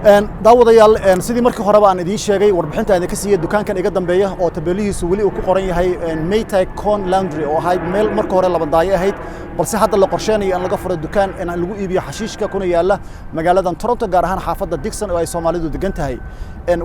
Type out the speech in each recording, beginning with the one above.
daawadayaal sidii markii horeba aan idiin sheegay warbixinta aan ka siiyay dukaankan iga dambeeya oo tabeelihiisu wali uu ku qoran yahay Maytag Con Laundry oo ahayd meel markii hore laba daayo ahayd balse hadda la qorsheenayo in laga furo dukaan in lagu iibiyo xashiishka kuna yaala magaalada Toronto gaar ahaan xaafadda Dixon oo ay Soomaalidu degan tahay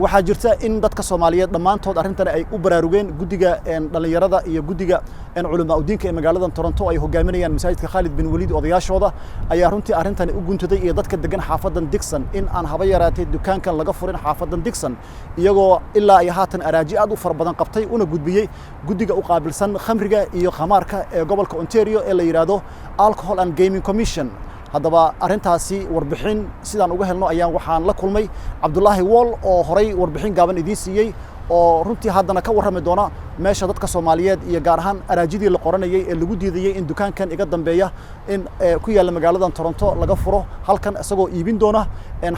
waxaa jirta in dadka Soomaaliyeed dhamaantood arrintan ay u baraarugeen gudiga dhalinyarada iyo gudiga culumaa diinka ee magaalada Toronto ay hogaaminayaan masaajidka Khalid bin Walid odayaashooda ayaa runtii arrintan u guntaday iyo dadka degan xaafadda Dixon in aan haba yaraatay dukaankan laga furin xaafadda Dixon iyagoo ilaa ay haatan araaji aad u far badan qabtay una gudbiyay gudiga u qaabilsan khamriga iyo khamaarka ee gobolka Ontario ee la yiraahdo Alcohol and Gaming Commission haddaba arrintaasi warbixin sidaan uga helno ayaan waxaan la kulmay Cabdullaahi Wall oo horay warbixin gaaban idiin siiyay oo runtii haddana ka warrami doona meesha dadka Soomaaliyeed iyo gaar ahaan araajidii la qoranayay ee lagu diidayay in dukaankan iga dambeeya in ku yaala magaalada Toronto laga furo halkan isagoo iibin doona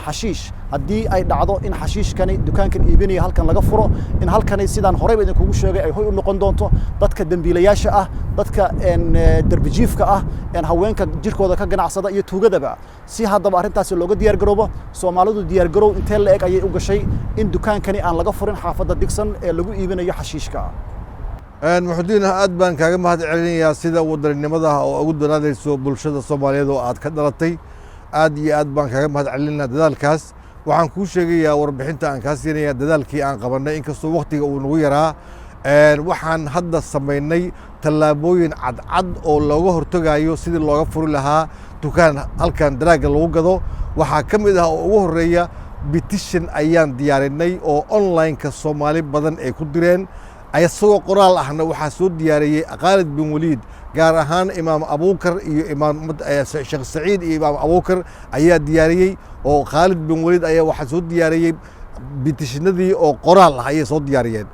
xashiish haddii ay dhacdo in xashiishkani dukaankan iibinaya halkan laga furo in halkani sidaan horeyba idin kugu sheegay ay hoy u noqon doonto dadka dambiilayaasha ah dadka darbijiifka ah haweenka jirkooda ka ganacsada iyo tuugadaba si haddaba arrintaasi looga diyaar garoobo Soomaalidu diyaar garow intee la eg ayay u gashay in dukaankani aan laga furin xaafadda Dixon ee lagu iibinayo xashiishka محدودين أدبان كاجم هاد علنيا سيدا ودرنimada oo ugu daraadayso bulshada Soomaaliyeed oo aad ka dhalatay aad iyo aad baan kaaga mahad celinaa dadaalkaas waxaan ku sheegayaa warbixinta aan ka siinaya dadaalkii aan qabanay inkastoo waqtiga uu nagu yaraa waxaan hadda sameynay tallaabooyin cad oo looga hortagayo sidii looga furi lahaa dukaan halkan daraaga lagu gado waxa kamid ah oo ugu horeeya petition ayaan diyaarinay oo online-ka Soomaali badan ay ku direen ayasoo qoraal ahna waxa soo diyaariyay Khalid bin Walid gaar ahaan Imaam Abuukar iyo Imaam Sheikh Saciid iyo Imaam Abuukar ayaa diyaariyay oo Khalid bin Walid ayaa waxa soo diyaariyay petitionadii oo qoraal ah ayay soo diyaariyeen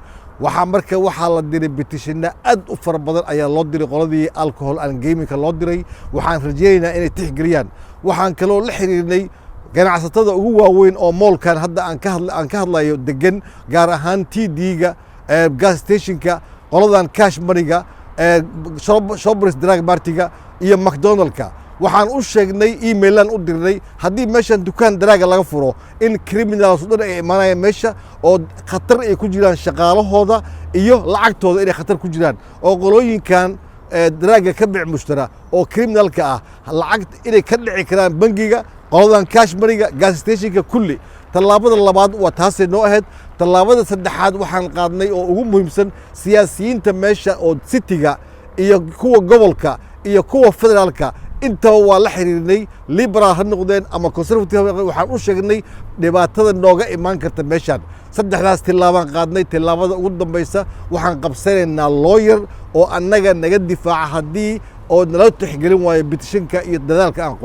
waxa la diray petitionna aad u far badan ayaa loo diray qoladii alcohol and gaming ka loo diray waxaan rajaynaynaa inay tixgeliyaan waxaan kaloo la xiriirnay ganacsatada ugu waaweyn oo moolkan hadda aan ka hadlayo degan gaar ahaan TD-ga gas stationka qoladan cash money-ga Shoppers Drug Mart-ga iyo McDonald-ka waxaan u sheegnay email-aan u dirnay haddii meeshan dukaan daraaga laga furo in criminals u dhan ay imaanayaan meesha oo khatar ay ku jiraan shaqaalahooda iyo lacagtooda inay khatar ku jiraan oo qolooyinkan daraaga ka bic mushtara oo criminalka ah lacag inay ka dhici karaan bangiga qoladan cash money-ga gas stationka kulli tallaabada labaad waa taasay noo ahayd tallaabada saddexaad waxaan qaadnay oo ugu muhiimsan siyaasiyiinta meesha oo city-ga iyo kuwa gobolka iyo kuwa federaalka intaba waa la xiriirnay liberal ha noqdeen ama conservative waxaan u sheegnay dhibaatada nooga imaan karta meeshan saddexdaas tillaabaan qaadnay tillaabada ugu dambaysa waxaan qabsanaynaa lawyer oo annaga naga difaaca haddii oo nala tixgelin waayo petitionka iyo dadaalka aan